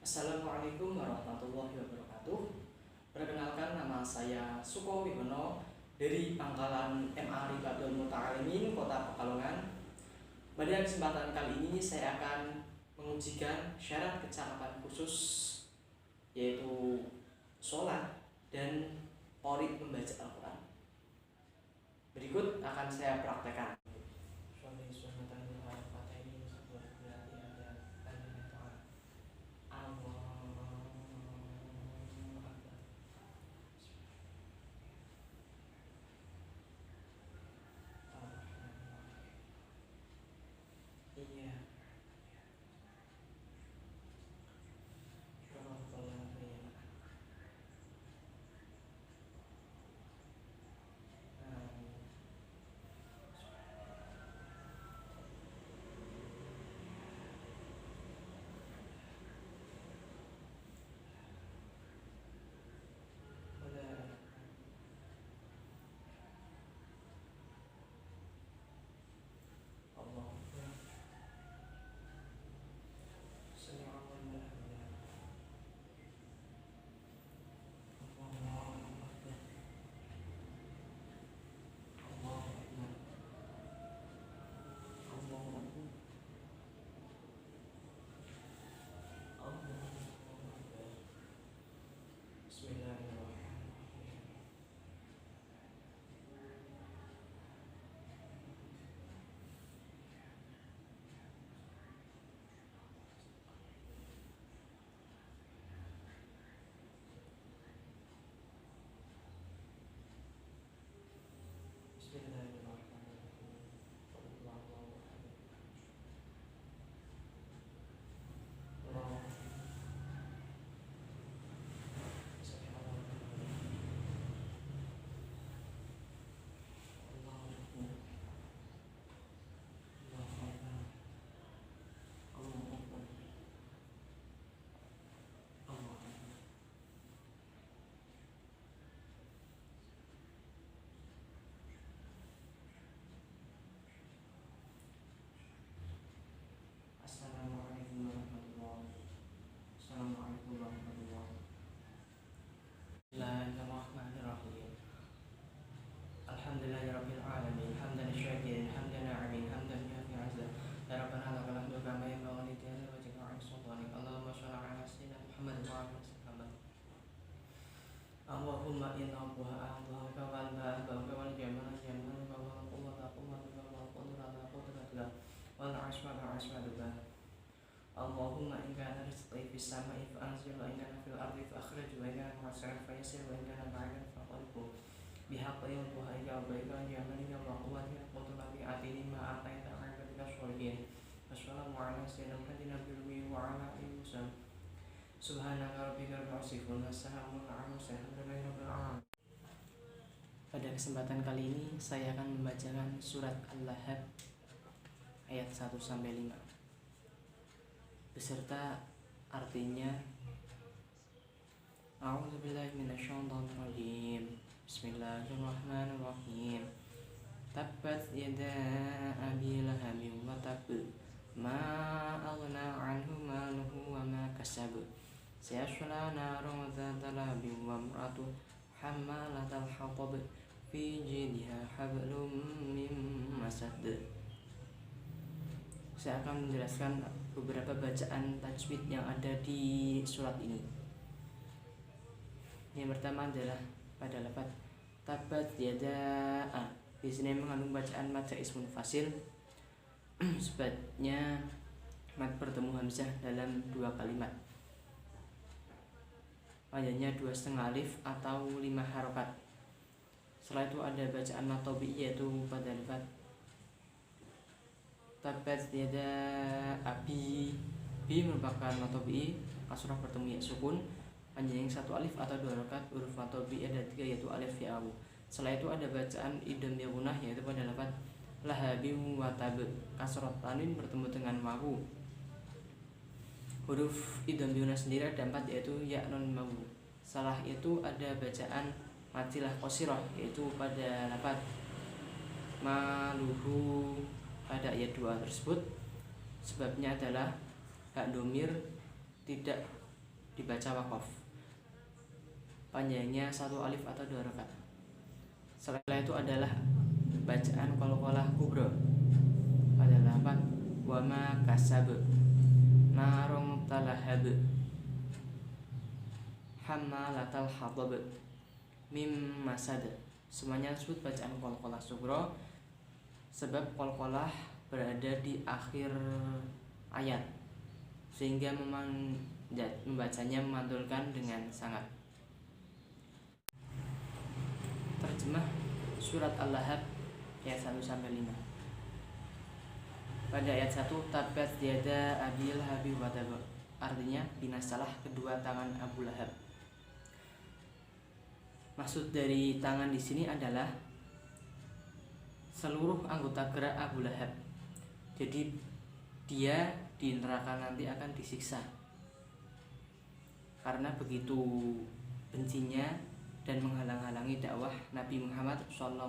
Assalamualaikum warahmatullahi wabarakatuh. Perkenalkan, nama saya Suko Wibono dari Pangkalan MA Rifadul Muta'alimin Kota Pekalongan. Pada kesempatan kali ini saya akan mengujikan syarat kecakapan khusus, yaitu sholat dan qorit membaca Al-Quran. Berikut akan saya praktekkan. Bismillahirrahmanirrahim. Alhamdulillahirabbil alamin, hamdan syakirin, hamdan na'imin, hamdan yuafi 'azza. Ya Rabbana lakal hamdu kama yanbaghi li jalali wajhika wa 'azimi sultanik. Allahumma shalli 'ala sayyidina Muhammad wa 'ala ali Muhammad. Allahumma inna Allaha a'dhaka wal ba'daka wal jamala jamaluka wal quwwata quwwatuka wal qudrata qudratuka wal 'asmata 'asmatuka. Allahumma in kana rizqi fis sama'i fa anzil wa in kana fil ardi fa akhrij wa in kana mu'siran fa yassir wa in kana ba'idan fa qulqu bihaqqi wa tuhaika wa baika jamalika wa quwwatika qudrati atini ma ataita akatika sholihin. Wassalamu ala sayyidina Muhammadin nabiyyi wa ala alihi wasallam. Subhanaka rabbika rabbil izzati amma yasifun wa alhamdulillahi rabbil alamin. Pada kesempatan kali ini saya akan membacakan surat Al-Lahab ayat 1 sampai 5 beserta artinya. A'udzubillahi minasyaitonirrajim. Bismillahirrahmanirrahim. Tabbat yada abi lahabin wa tab, ma aghna anhu maluhu wa ma kasab, sayasla naran dzata labin wa imratu hammalatal hatab, fi jidha hablum min masad. Saya akan menjelaskan beberapa bacaan tajwid yang ada di surat ini. Yang pertama adalah pada lafaz tabat yada a. Di sini mengandung bacaan mad ismun fasil. Sebabnya mad bertemu hamzah dalam dua kalimat. Panjangnya 2,5 alif atau 5 harokat. Setelah itu ada bacaan mad tabi, yaitu pada lafaz tabat yada abi. Bi merupakan matobi, kasrah bertemu ya sukun, panjang 1 alif atau 2 harokat. Huruf matobi ada 3, yaitu alif ya awu. Setelah itu ada bacaan idgham ya gunah, yaitu pada lafaz lahabim wa tab, kasrah tanwin bertemu dengan wawu. Huruf idgham ya gunah sendiri ada 4, yaitu ya non wawu. Setelah itu ada bacaan matilah qasirah, yaitu pada lafaz maluhu pada ayat 2 tersebut. Sebabnya adalah hak domir tidak dibaca waqaf. Panjangnya 1 alif atau 2 rakaat. Setelah itu adalah bacaan qalqalah kubra pada 8 wa ma kasab narung talahab hammalatal hatab mim masad. Semuanya disebut bacaan qalqalah sughra sebab qalqalah berada di akhir ayat sehingga membacanya memantulkan dengan sangat. Terjemah surat Al-Lahab ayat 1-5. Pada ayat 1 tabat yada abil habi wa tab, artinya binasalah kedua tangan Abu Lahab. Maksud dari tangan di sini adalah seluruh anggota gerak Abu Lahab. Jadi dia di neraka nanti akan disiksa karena begitu bencinya dan menghalang-halangi dakwah Nabi Muhammad SAW.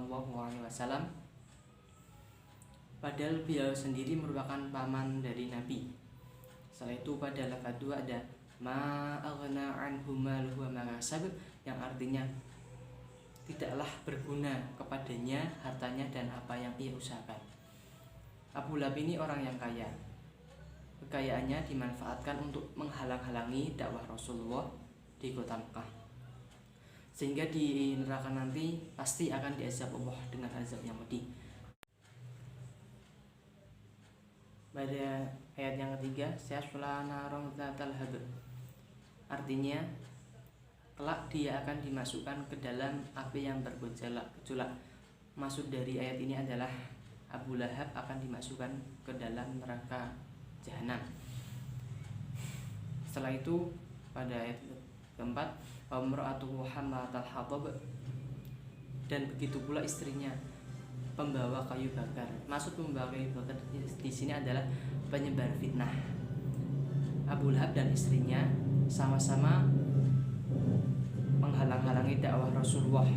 Padahal beliau sendiri merupakan paman dari Nabi. Setelah itu pada lafaz 2 ada ma aghna anhu maluhu wa ma kasab, yang artinya tidaklah berguna kepadanya hartanya dan apa yang ia usahakan. Abu Lahab ini orang yang kaya. Kekayaannya dimanfaatkan untuk menghalang-halangi dakwah Rasulullah di kota Mekah. Sehingga di neraka nanti pasti akan diazab Allah dengan azab yang pedih. Pada ayat yang ketiga, sayasla narong zatal hab, artinya kelak dia akan dimasukkan ke dalam api yang bergejolak. Maksud dari ayat ini adalah Abu Lahab akan dimasukkan ke dalam neraka jahanam. Setelah itu pada ayat keempat, umra'atuhu hammalatal hatab, dan begitu pula istrinya pembawa kayu bakar. Maksud pembawa kayu bakar di sini adalah penyebar fitnah. Abu Lahab dan istrinya sama-sama menghalang-halangi dakwah Rasulullah.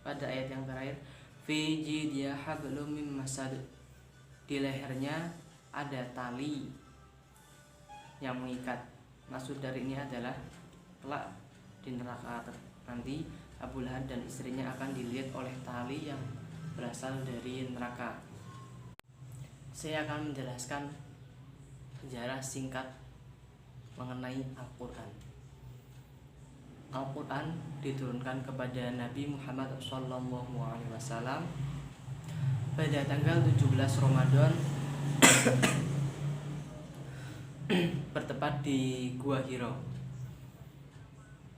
Pada ayat yang terakhir, fi jidya hablum mim masad, di lehernya ada tali yang mengikat. Maksud dari ini adalah kelak di neraka nanti Abu Lahab dan istrinya akan dilihat oleh tali yang berasal dari neraka. Saya akan menjelaskan sejarah singkat mengenai Al-Quran. Al-Quran diturunkan kepada Nabi Muhammad SAW pada tanggal 17 Ramadan bertepat di Gua Hira.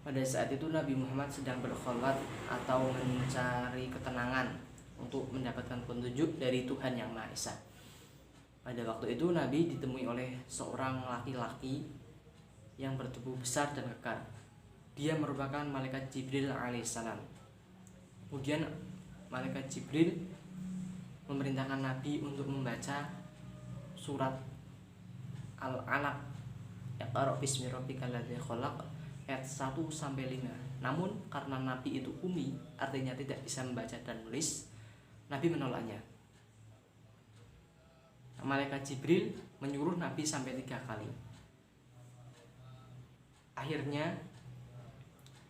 Pada saat itu Nabi Muhammad sedang berkholat atau mencari ketenangan untuk mendapatkan petunjuk dari Tuhan Yang Maha Esa. Pada waktu itu Nabi ditemui oleh seorang laki-laki yang bertubuh besar dan kekar. Dia merupakan malaikat Jibril alaihissalam. Kemudian malaikat Jibril memerintahkan Nabi untuk membaca surat Al-Alaq, Iqra bismi rabbikal ladzi khalaq, ayat 1-5. Namun karena Nabi itu umi, artinya tidak bisa membaca dan menulis, Nabi menolaknya. Malaikat Jibril menyuruh Nabi sampai 3 kali. Akhirnya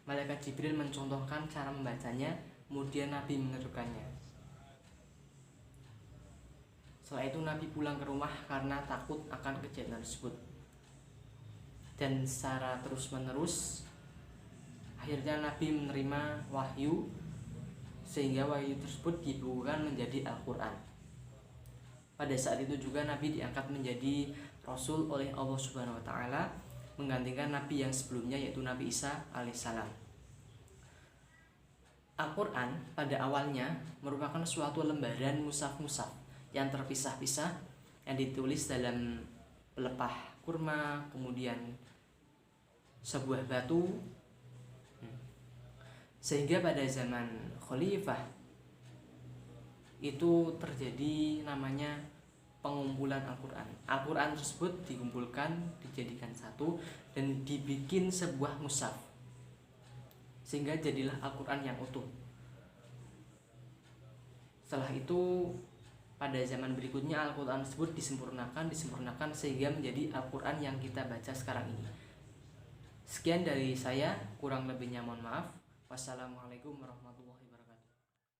Malaikat Jibril mencontohkan cara membacanya, kemudian Nabi menirukannya. Setelah itu Nabi pulang ke rumah karena takut akan kejadian tersebut. Dan secara terus-menerus akhirnya Nabi menerima wahyu, sehingga wahyu tersebut dibukukan menjadi Al-Quran. Pada saat itu juga Nabi diangkat menjadi Rasul oleh Allah Subhanahu wa Ta'ala, menggantikan Nabi yang sebelumnya, yaitu Nabi Isa alaihissalam. Al-Quran pada awalnya merupakan suatu lembaran mushaf-mushaf yang terpisah-pisah, yang ditulis dalam pelepah kurma, kemudian sebuah batu, sehingga pada zaman Khalifah itu terjadi namanya pengumpulan Al-Quran. Al-Quran tersebut dikumpulkan, dijadikan satu, dan dibikin sebuah mushaf, sehingga jadilah Al-Quran yang utuh. Setelah itu pada zaman berikutnya Al-Quran tersebut disempurnakan sehingga menjadi Al-Quran yang kita baca sekarang ini. Sekian dari saya, kurang lebihnya mohon maaf. Wassalamualaikum warahmatullahi wabarakatuh.